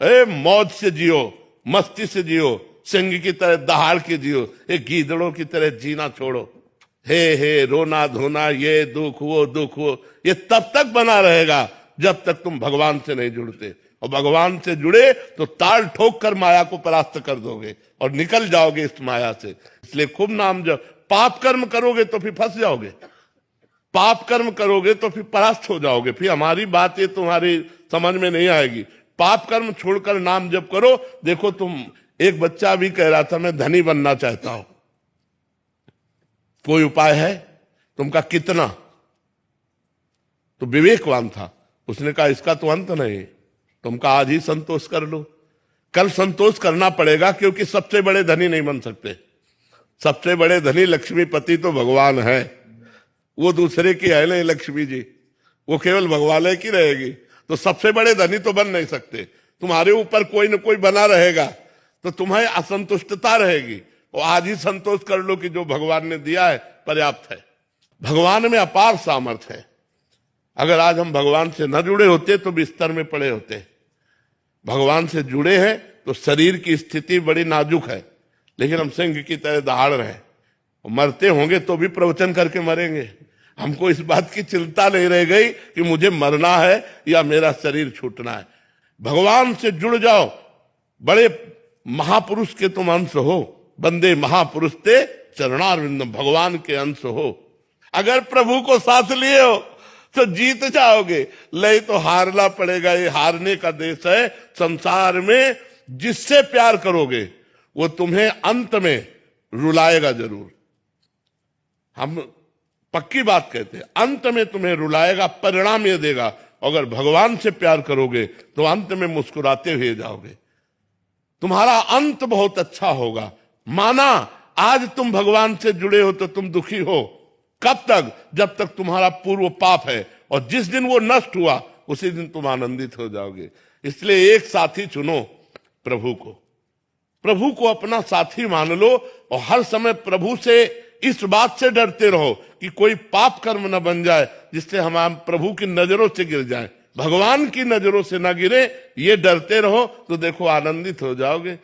मौज से जियो, मस्ती से जियो, सिंह की तरह दहाड़ के जियो, एक गीदड़ों की तरह जीना छोड़ो। हे रोना धोना, ये दुख वो, ये तब तक बना रहेगा जब तक तुम भगवान से नहीं जुड़ते। और भगवान से जुड़े तो ताल ठोक कर माया को परास्त कर दोगे और निकल जाओगे इस माया से। इसलिए खूब नाम जब पाप कर्म करोगे तो फिर फंस जाओगे, पाप कर्म करोगे तो फिर परास्त हो जाओगे। फिर हमारी बात ये तुम्हारी समझ में नहीं आएगी। पाप कर्म छोड़कर नाम जप करो। देखो तुम, एक बच्चा भी कह रहा था मैं धनी बनना चाहता हूं, कोई उपाय है? तुमका कितना? तो विवेकवान था, उसने कहा इसका तो अंत नहीं, तुमका आज ही संतोष कर लो। कल संतोष करना पड़ेगा, क्योंकि सबसे बड़े धनी नहीं बन सकते। सबसे बड़े धनी लक्ष्मीपति तो भगवान है, वो दूसरे की है नहीं लक्ष्मी जी, वो केवल भगवान की रहेगी। तो सबसे बड़े धनी तो बन नहीं सकते। तुम्हारे ऊपर कोई न कोई बना रहेगा तो तुम्हें असंतुष्टता रहेगी। और आज ही संतोष कर लो कि जो भगवान ने दिया है पर्याप्त है। भगवान में अपार सामर्थ्य है। अगर आज हम भगवान से न जुड़े होते तो बिस्तर में पड़े होते। भगवान से जुड़े हैं तो शरीर की स्थिति बड़ी नाजुक है, लेकिन हम सिंह की तरह दहाड़ रहे। मरते होंगे तो भी प्रवचन करके मरेंगे। हमको इस बात की चिंता नहीं रह गई कि मुझे मरना है या मेरा शरीर छूटना है। भगवान से जुड़ जाओ। बड़े महापुरुष के तुम अंश हो, बंदे महापुरुष ते चरणारविंद, भगवान के अंश हो। अगर प्रभु को साथ लिए हो तो जीत जाओगे, नहीं तो हारना पड़ेगा। ये हारने का देश है। संसार में जिससे प्यार करोगे वो तुम्हें अंत में रुलाएगा जरूर। हम पक्की बात कहते हैं, अंत में तुम्हें रुलाएगा, परिणाम ये देगा। अगर भगवान से प्यार करोगे तो अंत में मुस्कुराते हुए जाओगे, तुम्हारा अंत बहुत अच्छा होगा। माना आज तुम भगवान से जुड़े हो तो तुम दुखी हो, कब तक? जब तक तुम्हारा पूर्व पाप है, और जिस दिन वो नष्ट हुआ उसी दिन तुम आनंदित हो जाओगे। इसलिए एक साथी चुनो, प्रभु को। प्रभु को अपना साथी मान लो, और हर समय प्रभु से इस बात से डरते रहो कि कोई पाप कर्म न बन जाए जिससे हम प्रभु की नजरों से गिर जाएं, भगवान की नजरों से न गिरे। ये डरते रहो तो देखो आनंदित हो जाओगे।